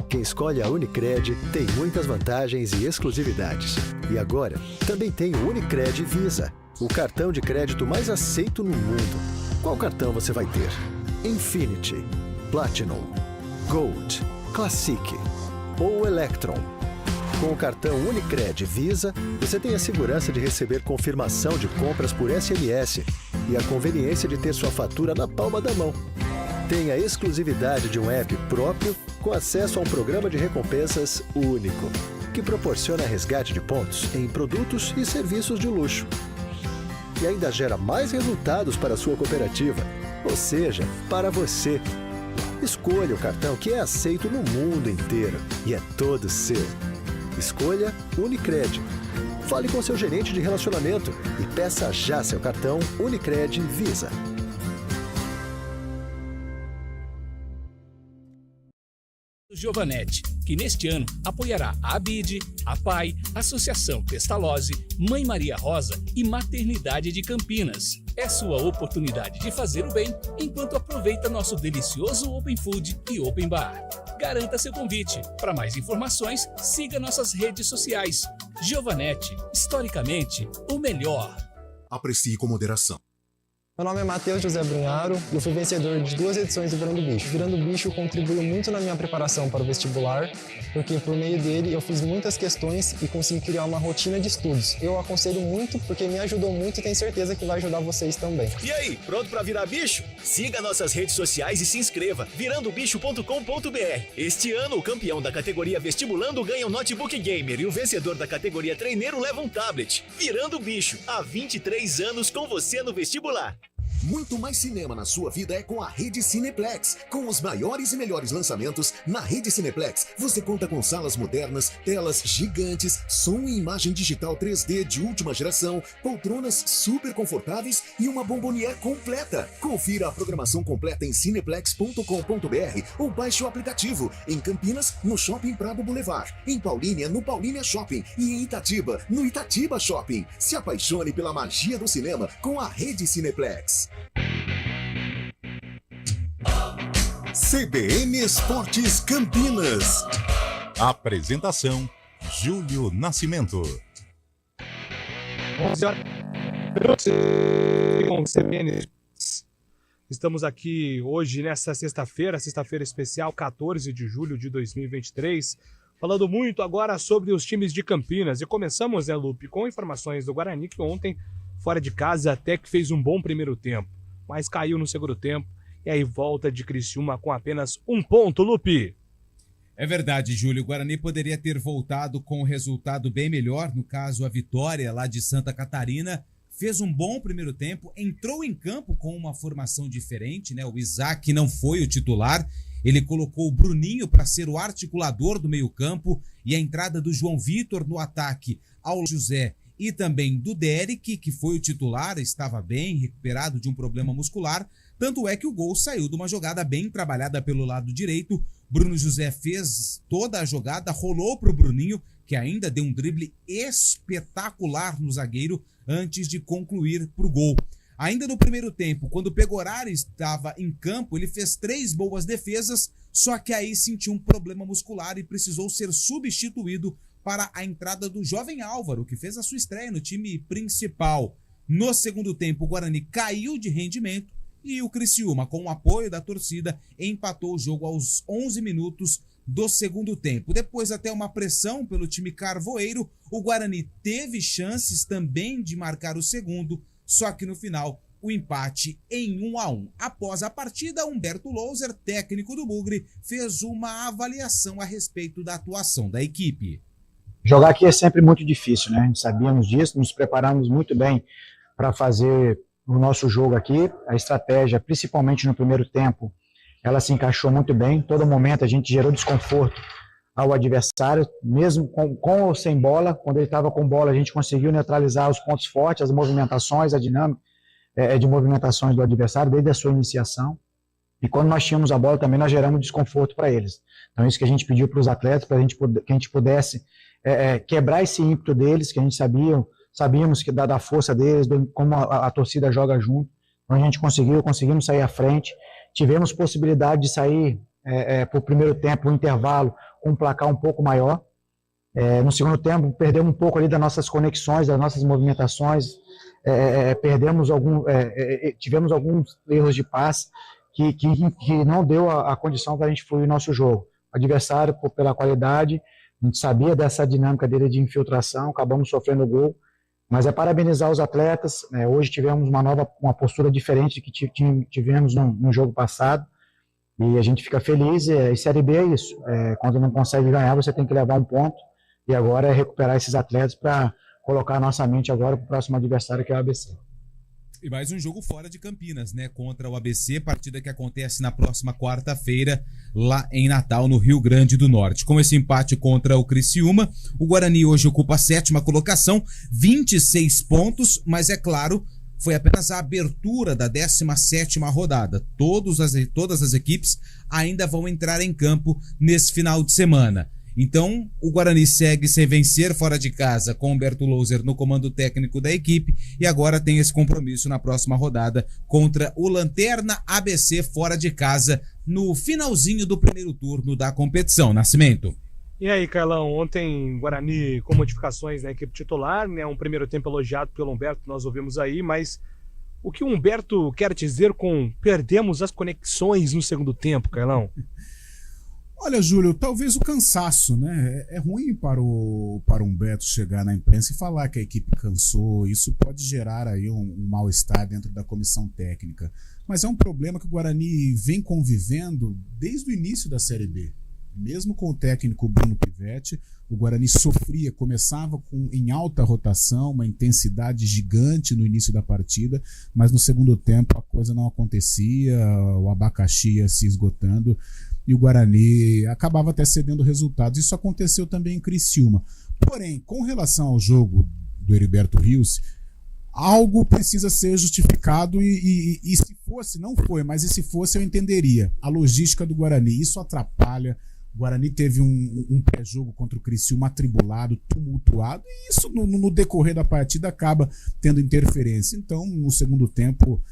Quem escolhe a Unicred tem muitas vantagens e exclusividades. E agora, também tem o Unicred Visa, o cartão de crédito mais aceito no mundo. Qual cartão você vai ter? Infinity, Platinum, Gold, Classic ou Electron. Com o cartão Unicred Visa, você tem a segurança de receber confirmação de compras por SMS e a conveniência de ter sua fatura na palma da mão. Tem a exclusividade de um app próprio com acesso a um programa de recompensas único, que proporciona resgate de pontos em produtos e serviços de luxo. E ainda gera mais resultados para a sua cooperativa, ou seja, para você. Escolha o cartão que é aceito no mundo inteiro e é todo seu. Escolha Unicred. Fale com seu gerente de relacionamento e peça já seu cartão Unicred Visa. Giovanetti, que neste ano apoiará a ABID, a PAI, Associação Pestalozzi, Mãe Maria Rosa e Maternidade de Campinas. É sua oportunidade de fazer o bem enquanto aproveita nosso delicioso Open Food e Open Bar. Garanta seu convite. Para mais informações, siga nossas redes sociais. Giovanetti, historicamente, o melhor. Aprecie com moderação. Meu nome é Matheus José Brunharo e eu fui vencedor de 2 edições do Virando Bicho. Virando Bicho contribuiu muito na minha preparação para o vestibular, porque por meio dele eu fiz muitas questões e consegui criar uma rotina de estudos. Eu aconselho muito porque me ajudou muito e tenho certeza que vai ajudar vocês também. E aí, pronto para virar bicho? Siga nossas redes sociais e se inscreva, virandobicho.com.br. Este ano, o campeão da categoria Vestibulando ganha um notebook gamer e o vencedor da categoria Treineiro leva um tablet. Virando Bicho, há 23 anos com você no vestibular. Muito mais cinema na sua vida é com a Rede Cineplex. Com os maiores e melhores lançamentos, na Rede Cineplex você conta com salas modernas, telas gigantes, som e imagem digital 3D de última geração, poltronas super confortáveis e uma bombonière completa. Confira a programação completa em cineplex.com.br ou baixe o aplicativo. Em Campinas, no Shopping Prado Boulevard. Em Paulínia, no Paulínia Shopping. E em Itatiba, no Itatiba Shopping. Se apaixone pela magia do cinema com a Rede Cineplex. CBN Esportes Campinas. Apresentação: Júlio Nascimento. 11 horas com CBN. Estamos aqui hoje nessa sexta-feira especial, 14 de julho de 2023, falando muito agora sobre os times de Campinas. E começamos, Lupe, com informações do Guarani, que ontem, fora de casa, até que fez um bom primeiro tempo, mas caiu no segundo tempo. E aí volta de Criciúma com apenas 1 ponto, Lupe. É verdade, Júlio. O Guarani poderia ter voltado com um resultado bem melhor, no caso a vitória lá de Santa Catarina. Fez um bom primeiro tempo, entrou em campo com uma formação diferente, né? O Isaac não foi o titular, ele colocou o Bruninho para ser o articulador do meio-campo e a entrada do João Vitor no ataque ao José e também do Derek, que foi o titular, estava bem recuperado de um problema muscular. Tanto é que o gol saiu de uma jogada bem trabalhada pelo lado direito. Bruno José fez toda a jogada, rolou para o Bruninho, que ainda deu um drible espetacular no zagueiro antes de concluir para o gol. Ainda no primeiro tempo, quando o Pegoraro estava em campo, ele fez 3 boas defesas, só que aí sentiu um problema muscular e precisou ser substituído para a entrada do jovem Álvaro, que fez a sua estreia no time principal. No segundo tempo, o Guarani caiu de rendimento e o Criciúma, com o apoio da torcida, empatou o jogo aos 11 minutos do segundo tempo. Depois, até uma pressão pelo time carvoeiro, o Guarani teve chances também de marcar o segundo, só que no final, o empate em 1-1. Após a partida, Humberto Louser, técnico do Bugre, fez uma avaliação a respeito da atuação da equipe. Jogar aqui é sempre muito difícil, né? Sabíamos disso, nos preparamos muito bem para fazer o nosso jogo aqui. A estratégia, principalmente no primeiro tempo, ela se encaixou muito bem. Todo momento a gente gerou desconforto ao adversário, mesmo com ou sem bola. Quando ele estava com bola, a gente conseguiu neutralizar os pontos fortes, as movimentações, a dinâmica de movimentações do adversário desde a sua iniciação. E quando nós tínhamos a bola também, nós geramos desconforto para eles. Então isso que a gente pediu para os atletas, para que a gente pudesse quebrar esse ímpeto deles, que a gente sabíamos que da força deles, como a torcida joga junto. Então a gente conseguimos sair à frente. Tivemos possibilidade de sair para o primeiro tempo, o intervalo, com um placar um pouco maior. No segundo tempo, perdemos um pouco ali das nossas conexões, das nossas movimentações. Tivemos alguns erros de passe que não deu a condição para a gente fluir o nosso jogo. O adversário, pela qualidade, a gente sabia dessa dinâmica dele de infiltração, acabamos sofrendo gol, mas parabenizar os atletas. Hoje tivemos uma postura diferente que tivemos no jogo passado, e a gente fica feliz. E Série B é isso, quando não consegue ganhar, você tem que levar um ponto, e agora é recuperar esses atletas para colocar a nossa mente agora para o próximo adversário, que é o ABC. E mais um jogo fora de Campinas, né? Contra o ABC, partida que acontece na próxima quarta-feira, lá em Natal, no Rio Grande do Norte. Com esse empate contra o Criciúma, o Guarani hoje ocupa a 7ª colocação, 26 pontos, mas é claro, foi apenas a abertura da 17ª rodada. Todas as equipes ainda vão entrar em campo nesse final de semana. Então, o Guarani segue sem vencer fora de casa, com Humberto Louser no comando técnico da equipe, e agora tem esse compromisso na próxima rodada contra o Lanterna ABC fora de casa, no finalzinho do primeiro turno da competição. Nascimento. E aí, Carlão, ontem Guarani com modificações na equipe titular, né? Um primeiro tempo elogiado pelo Humberto, nós ouvimos aí, mas O que o Humberto quer dizer com perdemos as conexões no segundo tempo, Carlão? Olha, Júlio, talvez o cansaço, né? É ruim para o Humberto chegar na imprensa e falar que a equipe cansou. Isso pode gerar aí um mal-estar dentro da comissão técnica. Mas é um problema que o Guarani vem convivendo desde o início da Série B. Mesmo com o técnico Bruno Pivetti, o Guarani sofria, começava em alta rotação, uma intensidade gigante no início da partida, mas no segundo tempo a coisa não acontecia, o abacaxi ia se esgotando e o Guarani acabava até cedendo resultados. Isso aconteceu também em Criciúma. Porém, com relação ao jogo do Heriberto Rios, algo precisa ser justificado e se fosse, não foi, mas e se fosse eu entenderia. A logística do Guarani, isso atrapalha. O Guarani teve um pré-jogo contra o Criciúma atribulado, tumultuado, e isso no decorrer da partida acaba tendo interferência. Então, no segundo tempo,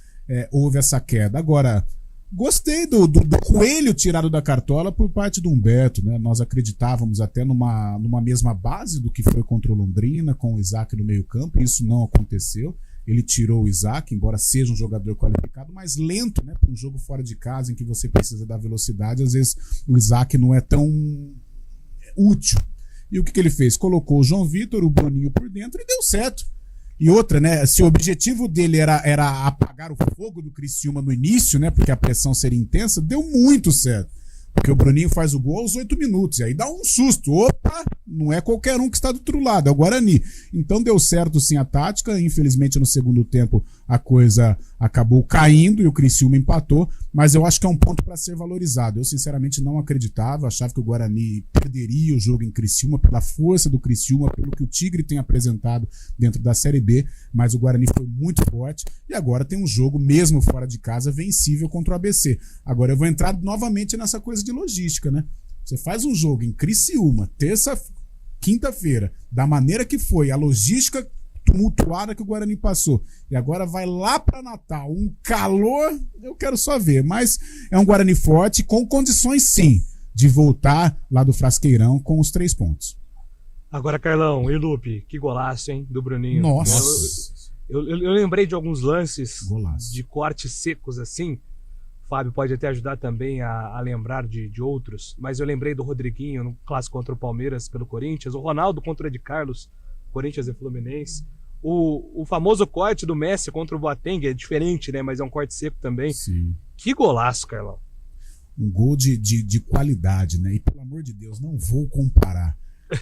houve essa queda. Agora, gostei do coelho tirado da cartola por parte do Humberto, né? Nós acreditávamos até numa mesma base do que foi contra o Londrina, com o Isaac no meio-campo, e isso não aconteceu. Ele tirou o Isaac, embora seja um jogador qualificado, mas lento, né? Para um jogo fora de casa em que você precisa da velocidade, às vezes o Isaac não é tão útil. E o que ele fez? Colocou o João Vitor, o Bruninho por dentro e deu certo. E outra, né? Se o objetivo dele era apagar o fogo do Criciúma no início, né? Porque a pressão seria intensa, deu muito certo. Porque o Bruninho faz o gol aos 8 minutos. E aí dá um susto. Opa! Não é qualquer um que está do outro lado, é o Guarani. Então deu certo sim a tática. Infelizmente no segundo tempo a coisa acabou caindo e o Criciúma empatou. Mas eu acho que é um ponto para ser valorizado. Eu sinceramente não acreditava. Achava que o Guarani perderia o jogo em Criciúma pela força do Criciúma, pelo que o Tigre tem apresentado dentro da Série B. Mas o Guarani foi muito forte. E agora tem um jogo, mesmo fora de casa, vencível contra o ABC. Agora eu vou entrar novamente nessa coisa de logística, né? Você faz um jogo em Criciúma, quinta-feira, da maneira que foi, a logística tumultuada que o Guarani passou, e agora vai lá para Natal, um calor, eu quero só ver, mas é um Guarani forte, com condições sim, de voltar lá do Frasqueirão com os 3 pontos. Agora, Carlão e Lupe, que golaço, hein, do Bruninho. Nossa! Eu lembrei de alguns lances Golaço. De cortes secos assim. Fábio pode até ajudar também a lembrar de outros, mas eu lembrei do Rodriguinho no clássico contra o Palmeiras pelo Corinthians, o Ronaldo contra o Ed Carlos, Corinthians e Fluminense, o famoso corte do Messi contra o Boateng, é diferente, né, mas é um corte seco também. Sim. Que golaço, Carlão. Um gol de qualidade, né, e pelo amor de Deus, não vou comparar,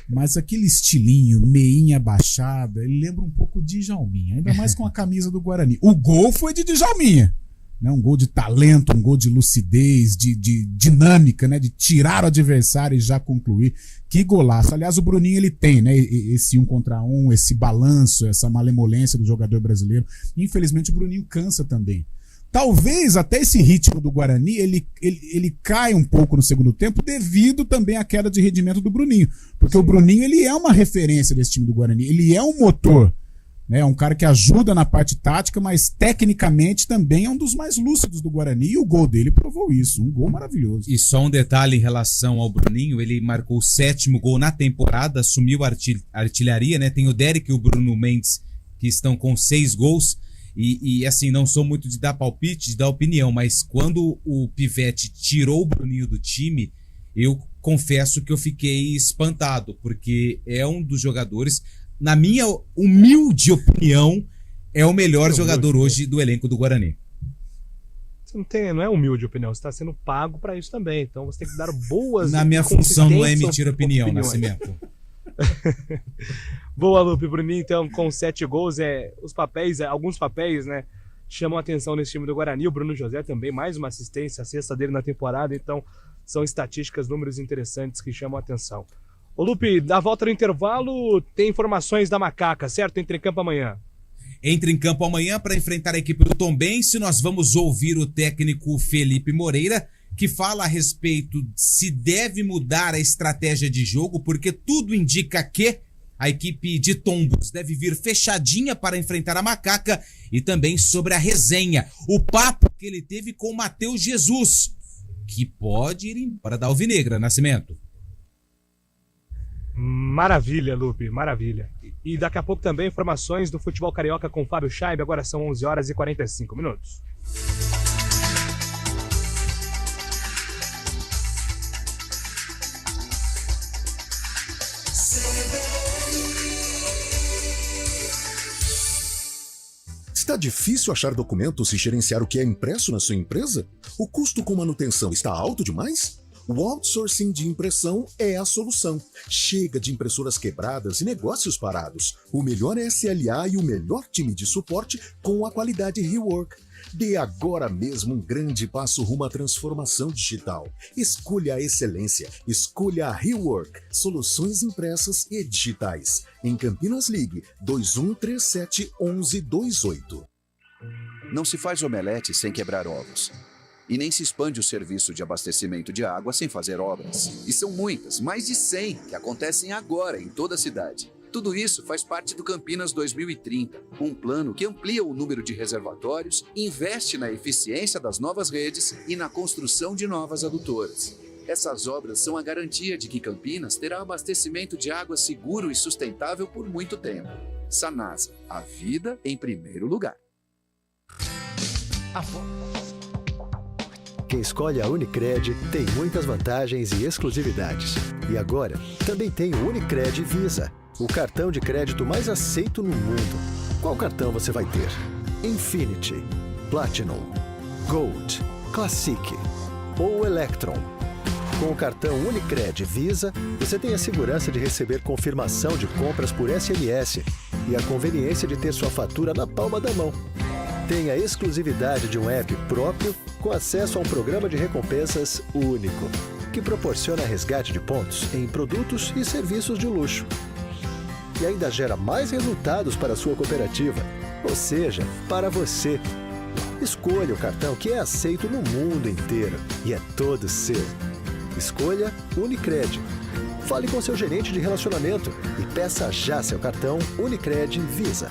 mas aquele estilinho, meinha baixada, ele lembra um pouco de Djalminha, ainda mais com a camisa do Guarani. O gol foi de Djalminha. Né, um gol de talento, um gol de lucidez, de dinâmica, né, de tirar o adversário e já concluir. Que golaço. Aliás, o Bruninho ele tem, né, esse 1 contra 1, esse balanço, essa malemolência do jogador brasileiro. Infelizmente o Bruninho cansa também. Talvez até esse ritmo do Guarani ele cai um pouco no segundo tempo devido também à queda de rendimento do Bruninho. Porque o Bruninho ele é uma referência desse time do Guarani, ele é um motor. É um cara que ajuda na parte tática, mas tecnicamente também é um dos mais lúcidos do Guarani, e o gol dele provou isso, um gol maravilhoso. E só um detalhe em relação ao Bruninho, ele marcou o 7º gol na temporada, assumiu a artilharia, né? Tem o Derek e o Bruno Mendes que estão com 6 gols, e assim, não sou muito de dar palpite, de dar opinião, mas quando o Pivetti tirou o Bruninho do time, eu confesso que eu fiquei espantado, porque é um dos jogadores... Na minha humilde opinião, é o melhor jogador hoje do elenco do Guarani. Você não é humilde opinião, você está sendo pago para isso também. Então você tem que dar boas... Na minha função não é emitir opinião, Nascimento. Boa, Lupe. Bruninho, então, com 7 gols, alguns papéis, né, chamam a atenção nesse time do Guarani. O Bruno José também, mais uma assistência, a 6ª dele na temporada. Então, são estatísticas, números interessantes que chamam a atenção. Ô Lupe, da volta do intervalo, tem informações da Macaca, certo? Entra em campo amanhã. Entra em campo amanhã para enfrentar a equipe do Tombense. Nós vamos ouvir o técnico Felipe Moreira, que fala a respeito se deve mudar a estratégia de jogo, porque tudo indica que a equipe de Tombos deve vir fechadinha para enfrentar a Macaca, e também sobre a resenha, o papo que ele teve com o Matheus Jesus, que pode ir embora da Alvinegra, Nascimento. Maravilha, Lupe, maravilha. E daqui a pouco também informações do futebol carioca com Fábio Chaib. Agora são 11 horas e 45 minutos. Está difícil achar documentos e gerenciar o que é impresso na sua empresa? O custo com manutenção está alto demais? O outsourcing de impressão é a solução. Chega de impressoras quebradas e negócios parados. O melhor SLA e o melhor time de suporte com a qualidade Rework. Dê agora mesmo um grande passo rumo à transformação digital. Escolha a excelência. Escolha a Rework. Soluções impressas e digitais. Em Campinas, ligue 2137-1128. Não se faz omelete sem quebrar ovos. E nem se expande o serviço de abastecimento de água sem fazer obras. E são muitas, mais de 100, que acontecem agora em toda a cidade. Tudo isso faz parte do Campinas 2030, um plano que amplia o número de reservatórios, investe na eficiência das novas redes e na construção de novas adutoras. Essas obras são a garantia de que Campinas terá abastecimento de água seguro e sustentável por muito tempo. Sanasa, a vida em primeiro lugar. Quem escolhe a Unicred tem muitas vantagens e exclusividades. E agora, também tem o Unicred Visa, o cartão de crédito mais aceito no mundo. Qual cartão você vai ter? Infinity, Platinum, Gold, Classic ou Electron? Com o cartão Unicred Visa, você tem a segurança de receber confirmação de compras por SMS e a conveniência de ter sua fatura na palma da mão. Tem a exclusividade de um app próprio com acesso a um programa de recompensas único, que proporciona resgate de pontos em produtos e serviços de luxo. E ainda gera mais resultados para a sua cooperativa, ou seja, para você. Escolha o cartão que é aceito no mundo inteiro e é todo seu. Escolha Unicred. Fale com seu gerente de relacionamento e peça já seu cartão Unicred Visa.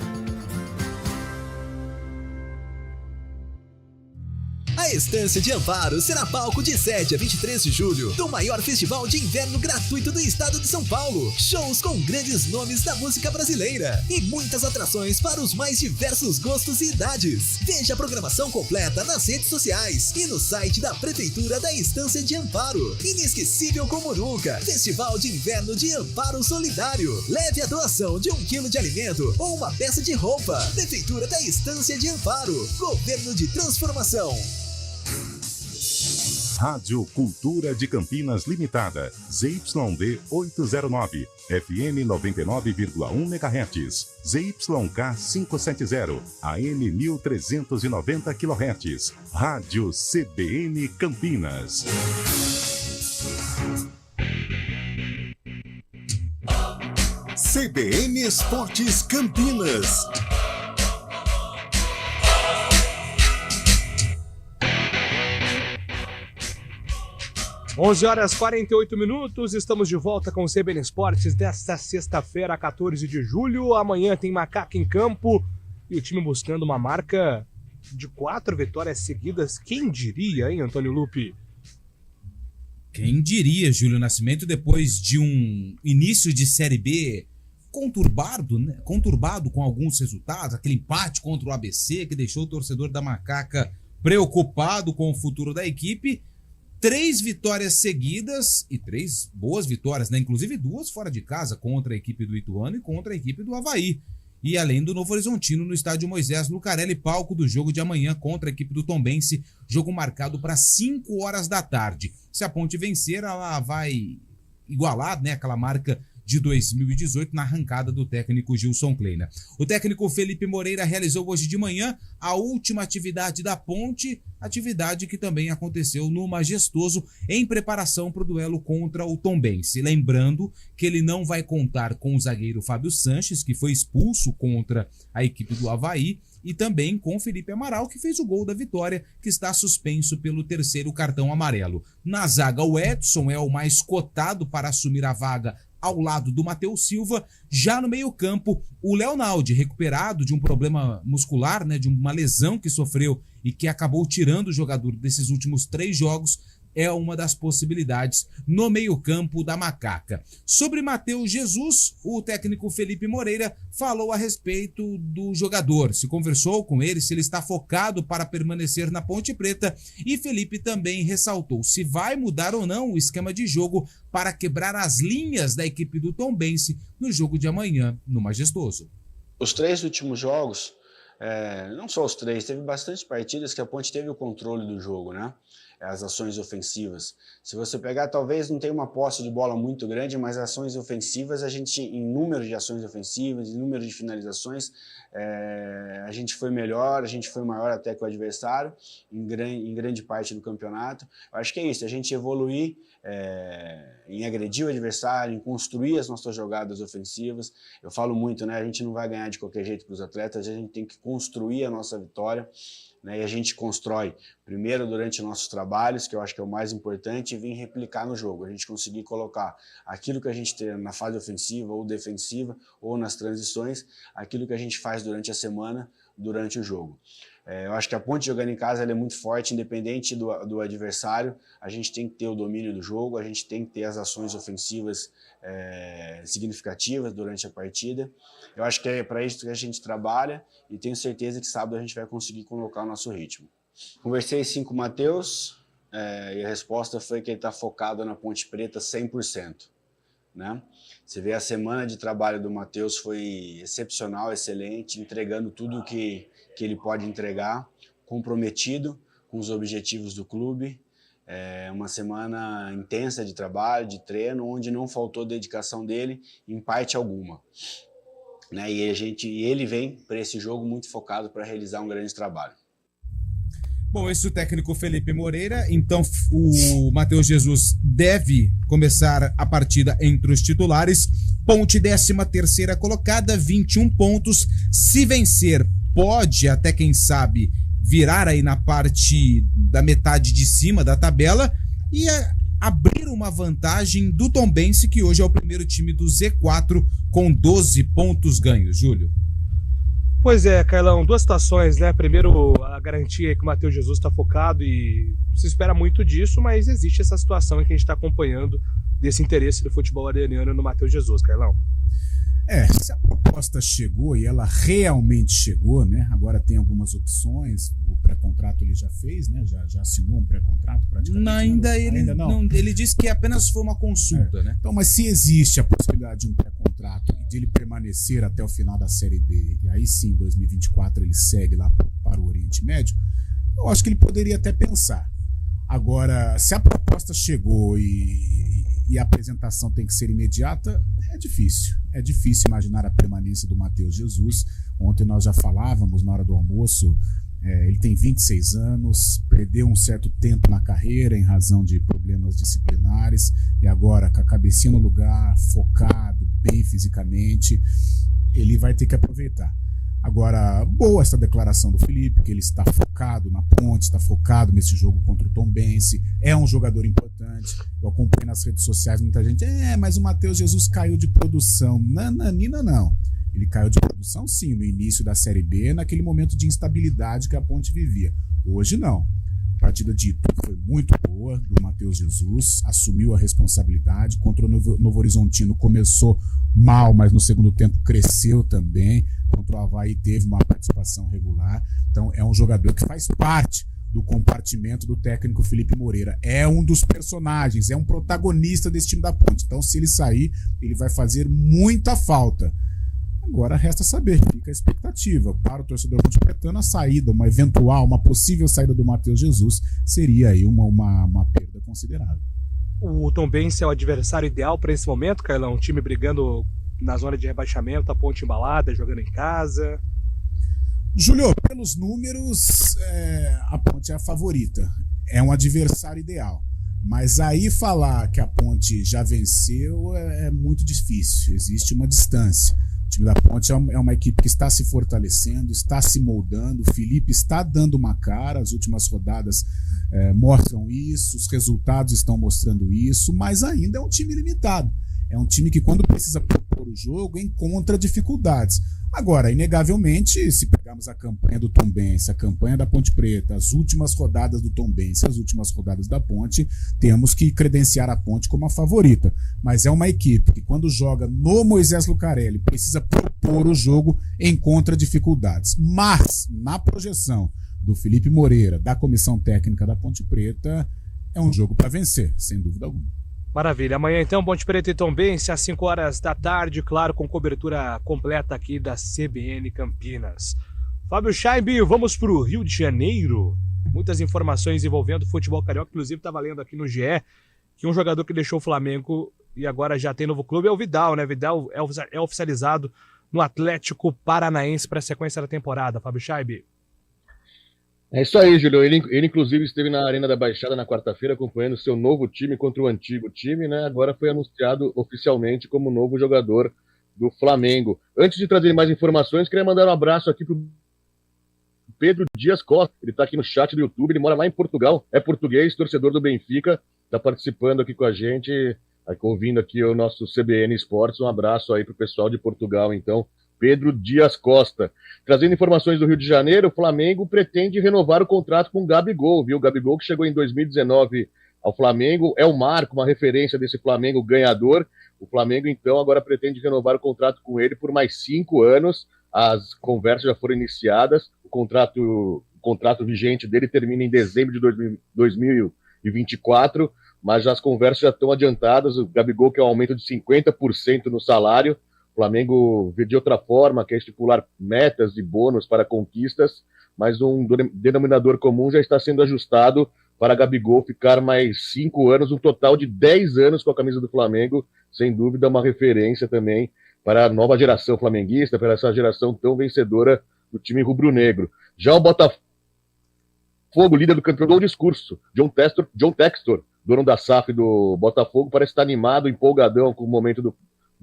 A Estância de Amparo será palco de 7 a 23 de julho do maior festival de inverno gratuito do estado de São Paulo. Shows com grandes nomes da música brasileira e muitas atrações para os mais diversos gostos e idades. Veja a programação completa nas redes sociais e no site da Prefeitura da Estância de Amparo. Inesquecível como nunca, Festival de Inverno de Amparo Solidário. Leve a doação de 1 quilo de alimento ou uma peça de roupa. Prefeitura da Estância de Amparo. Governo de Transformação. Rádio Cultura de Campinas Limitada, ZYD 809, FM 99,1 MHz, ZYK 570, AM 1390 kHz, Rádio CBN Campinas. CBN Esportes Campinas. Onze horas 48 minutos, estamos de volta com o CBN Esportes desta sexta-feira, 14 de julho. Amanhã tem Macaca em campo e o time buscando uma marca de 4 vitórias seguidas. Quem diria, hein, Antônio Lupi? Quem diria, Júlio Nascimento, depois de um início de Série B conturbado, né? Conturbado com alguns resultados, aquele empate contra o ABC que deixou o torcedor da Macaca preocupado com o futuro da equipe. 3 vitórias seguidas e 3 boas vitórias, né? Inclusive 2 fora de casa contra a equipe do Ituano e contra a equipe do Avaí. E além do Novo Horizontino no estádio Moisés Lucarelli, palco do jogo de amanhã contra a equipe do Tombense, jogo marcado para 5 horas da tarde. Se a Ponte vencer, ela vai igualar, né, aquela marca de 2018 na arrancada do técnico Gilson Kleina. O técnico Felipe Moreira realizou hoje de manhã a última atividade da Ponte, atividade que também aconteceu no Majestoso em preparação para o duelo contra o Tombense. Lembrando que ele não vai contar com o zagueiro Fábio Sanches, que foi expulso contra a equipe do Avaí, e também com Felipe Amaral, que fez o gol da vitória, que está suspenso pelo 3º cartão amarelo. Na zaga, o Edson é o mais cotado para assumir a vaga ao lado do Matheus Silva. Já no meio-campo, o Leonaldi, recuperado de um problema muscular, né, de uma lesão que sofreu e que acabou tirando o jogador desses últimos 3 jogos, é uma das possibilidades no meio-campo da Macaca. Sobre Matheus Jesus, o técnico Felipe Moreira falou a respeito do jogador. Se conversou com ele, se ele está focado para permanecer na Ponte Preta, e Felipe também ressaltou se vai mudar ou não o esquema de jogo para quebrar as linhas da equipe do Tombense no jogo de amanhã no Majestoso. Os 3 últimos jogos, não só os 3, teve bastante partidas que a Ponte teve o controle do jogo, né? As ações ofensivas. Se você pegar, talvez não tenha uma posse de bola muito grande, mas ações ofensivas, a gente, em número de ações ofensivas, em número de finalizações, a gente foi melhor, a gente foi maior até que o adversário, em grande parte do campeonato. Eu acho que é isso, a gente evoluir em agredir o adversário, em construir as nossas jogadas ofensivas. Eu falo muito, né? A gente não vai ganhar de qualquer jeito para os atletas, a gente tem que construir a nossa vitória. Né, e a gente constrói primeiro durante nossos trabalhos, que eu acho que é o mais importante, e vir replicar no jogo. A gente conseguir colocar aquilo que a gente tem na fase ofensiva ou defensiva, ou nas transições, aquilo que a gente faz durante a semana, durante o jogo. Eu acho que a Ponte jogando em casa ela é muito forte, independente do adversário. A gente tem que ter o domínio do jogo, a gente tem que ter as ações ofensivas significativas durante a partida. Eu acho que é para isso que a gente trabalha e tenho certeza que sábado a gente vai conseguir colocar o nosso ritmo. Conversei sim com o Matheus e a resposta foi que ele está focado na Ponte Preta 100%. Né? Você vê a semana de trabalho do Matheus foi excepcional, excelente, entregando tudo que ele pode entregar, comprometido com os objetivos do clube. Uma semana intensa de trabalho, de treino, onde não faltou dedicação dele em parte alguma. Né? E ele vem para esse jogo muito focado para realizar um grande trabalho. Bom, esse é o técnico Felipe Moreira. Então o Matheus Jesus deve começar a partida entre os titulares. Ponte 13ª colocada, 21 pontos. Se vencer, pode até, quem sabe, virar aí na parte da metade de cima da tabela e abrir uma vantagem do Tombense, que hoje é o primeiro time do Z4 com 12 pontos ganhos. Júlio. Pois é, Carlão, 2 situações, né? Primeiro, a garantia é que o Matheus Jesus está focado e se espera muito disso, mas existe essa situação em que a gente está acompanhando desse interesse do futebol areniano no Matheus Jesus, Carlão. Se a proposta chegou e ela realmente chegou, né? Agora tem algumas opções, o pré-contrato ele já fez, né? Já assinou um pré-contrato praticamente. Ainda não. Ele disse que apenas foi uma consulta, né? Então, mas se existe a possibilidade de um pré-contrato e de ele permanecer até o final da Série B, e aí sim, em 2024 ele segue lá para o Oriente Médio, eu acho que ele poderia até pensar. Agora, se a proposta chegou e a apresentação tem que ser imediata, é difícil. É difícil imaginar a permanência do Matheus Jesus. Ontem nós já falávamos na hora do almoço, ele tem 26 anos, perdeu um certo tempo na carreira em razão de problemas disciplinares, e agora com a cabecinha no lugar, focado, bem fisicamente, ele vai ter que aproveitar. Agora, boa essa declaração do Felipe, que ele está focado na Ponte, está focado nesse jogo contra o Tombense, é um jogador importante. Eu acompanho nas redes sociais muita gente, mas o Matheus Jesus caiu de produção. Nananina, não. Ele caiu de produção sim, no início da Série B, naquele momento de instabilidade que a Ponte vivia. Hoje não. A partida de Itu foi muito boa do Matheus Jesus, assumiu a responsabilidade, contra o Novo Horizontino começou mal, mas no segundo tempo cresceu também, contra o Avaí teve uma participação regular, então é um jogador que faz parte do compartimento do técnico Felipe Moreira, é um dos personagens, é um protagonista desse time da Ponte, então se ele sair, ele vai fazer muita falta. Agora resta saber, fica a expectativa para o torcedor pontepretano, a saída, uma possível saída do Matheus Jesus seria aí uma perda considerável. O Tombense é o adversário ideal para esse momento, Carlão? Um time brigando na zona de rebaixamento, a Ponte embalada, jogando em casa. Júlio, pelos números, a Ponte é a favorita, é um adversário ideal. Mas aí falar que a Ponte já venceu é muito difícil, existe uma distância. O time da Ponte é uma equipe que está se fortalecendo, está se moldando, o Felipe está dando uma cara, as últimas rodadas mostram isso, os resultados estão mostrando isso, mas ainda é um time limitado. É um time que, quando precisa propor o jogo, encontra dificuldades. Agora, inegavelmente, se pegar pegamos a campanha do Tombense, a campanha da Ponte Preta, as últimas rodadas do Tombense, as últimas rodadas da Ponte, temos que credenciar a Ponte como a favorita. Mas é uma equipe que, quando joga no Moisés Lucarelli, precisa propor o jogo, encontra dificuldades. Mas, na projeção do Felipe Moreira, da comissão técnica da Ponte Preta, é um jogo para vencer, sem dúvida alguma. Maravilha. Amanhã, então, Ponte Preta e Tombense, às 5 horas da tarde, claro, com cobertura completa aqui da CBN Campinas. Fábio Scheibe, vamos para o Rio de Janeiro. Muitas informações envolvendo futebol carioca. Inclusive, estava lendo aqui no GE que um jogador que deixou o Flamengo e agora já tem novo clube é o Vidal, né? Vidal é oficializado no Atlético Paranaense para a sequência da temporada. Fábio Scheibe. É isso aí, Júlio. Ele inclusive esteve na Arena da Baixada na quarta-feira acompanhando seu novo time contra o antigo time, né? Agora foi anunciado oficialmente como novo jogador do Flamengo. Antes de trazer mais informações, queria mandar um abraço aqui pro Pedro Dias Costa. Ele está aqui no chat do YouTube, ele mora lá em Portugal, é português, torcedor do Benfica, está participando aqui com a gente, ouvindo aqui o nosso CBN Esportes. Um abraço aí pro pessoal de Portugal, então. Pedro Dias Costa. Trazendo informações do Rio de Janeiro, o Flamengo pretende renovar o contrato com o Gabigol, viu? O Gabigol, que chegou em 2019 ao Flamengo, é o marco, uma referência desse Flamengo ganhador. O Flamengo, então, agora pretende renovar o contrato com ele por mais 5 anos. As conversas já foram iniciadas. O contrato vigente dele termina em dezembro de 2024, mas as conversas já estão adiantadas. O Gabigol quer um aumento de 50% no salário. O Flamengo vê de outra forma, quer estipular metas e bônus para conquistas, mas um denominador comum já está sendo ajustado para Gabigol ficar mais 5 anos, um total de 10 anos com a camisa do Flamengo, sem dúvida uma referência também para a nova geração flamenguista, para essa geração tão vencedora do time rubro-negro. Já o Botafogo, líder do campeonato, do discurso. John Textor, dono da SAF do Botafogo, parece estar animado, empolgadão com o momento do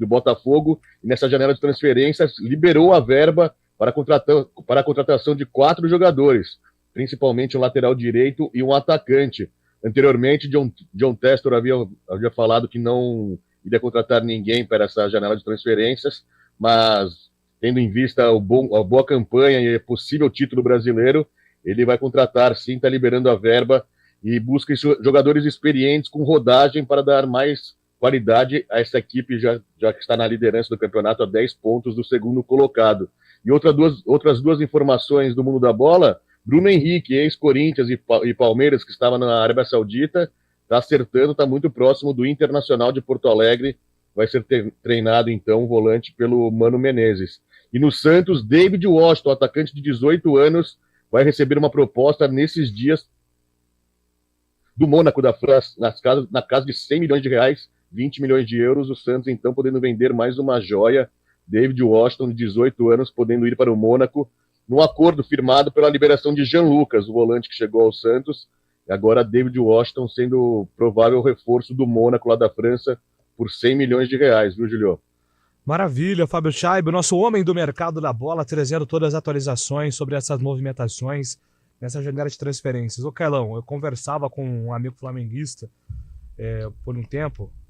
Botafogo, e nessa janela de transferências liberou a verba para a contratação de 4 jogadores, principalmente um lateral direito e um atacante. Anteriormente, John Textor havia falado que não iria contratar ninguém para essa janela de transferências, mas tendo em vista a boa campanha e possível título brasileiro, ele vai contratar sim, está liberando a verba e busca jogadores experientes com rodagem para dar mais qualidade a essa equipe já que está na liderança do campeonato a 10 pontos do segundo colocado. E outras duas informações do mundo da bola: Bruno Henrique, ex-Corinthians e Palmeiras, que estava na Arábia Saudita, está acertando, está muito próximo do Internacional de Porto Alegre, vai ser treinado então, volante pelo Mano Menezes. E no Santos, David Washington, atacante de 18 anos, vai receber uma proposta nesses dias do Mônaco da França, na casa de 100 milhões de reais, 20 milhões de euros, o Santos então podendo vender mais uma joia, David Washington, de 18 anos, podendo ir para o Mônaco, num acordo firmado pela liberação de Jean Lucas, o volante que chegou ao Santos, e agora David Washington sendo provável reforço do Mônaco lá da França por 100 milhões de reais, viu, Julio? Maravilha, Fábio Scheibe, nosso homem do mercado da bola, trazendo todas as atualizações sobre essas movimentações nessa janela de transferências. Ô, Carlão, eu conversava com um amigo flamenguista por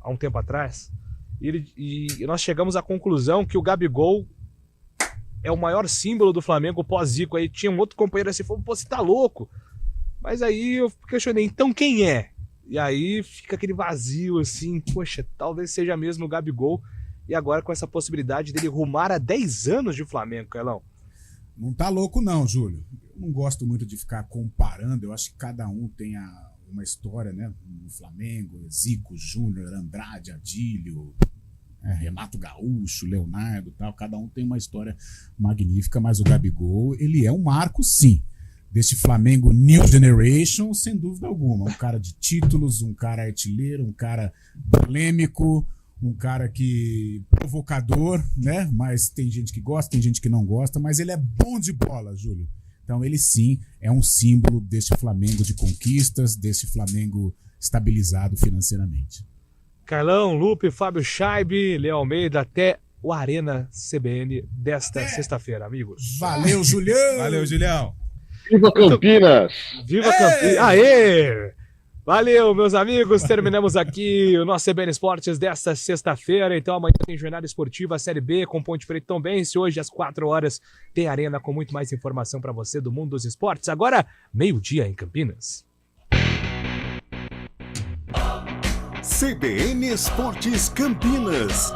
há um tempo atrás, e nós chegamos à conclusão que o Gabigol é o maior símbolo do Flamengo pós-Zico. Aí tinha um outro companheiro assim, falou, pô, você tá louco? Mas aí eu questionei, então quem é? E aí fica aquele vazio assim, poxa, talvez seja mesmo o Gabigol, e agora com essa possibilidade dele rumar a 10 anos de Flamengo, Carlão. Não tá louco não, Júlio. Eu não gosto muito de ficar comparando, eu acho que cada um tem uma história, né? No Flamengo, Zico, Júnior, Andrade, Adílio, Renato Gaúcho, Leonardo, tal, cada um tem uma história magnífica, mas o Gabigol, ele é um marco, sim, desse Flamengo New Generation, sem dúvida alguma. Um cara de títulos, um cara artilheiro, um cara polêmico, um cara que provocador, né? Mas tem gente que gosta, tem gente que não gosta, mas ele é bom de bola, Júlio. Então ele sim é um símbolo desse Flamengo de conquistas, desse Flamengo estabilizado financeiramente. Carlão, Lupe, Fábio Scheibe, Léo Almeida, até o Arena CBN desta sexta-feira, amigos. Valeu, Julião! Valeu, Julião! Viva Campinas! Viva Campinas! Aê! Valeu, meus amigos. Terminamos aqui o nosso CBN Esportes desta sexta-feira. Então amanhã tem jornada esportiva Série B com Ponte Preta e Tombense. Hoje às 4 horas tem Arena com muito mais informação para você do mundo dos esportes. Agora, meio-dia em Campinas. CBN Esportes Campinas.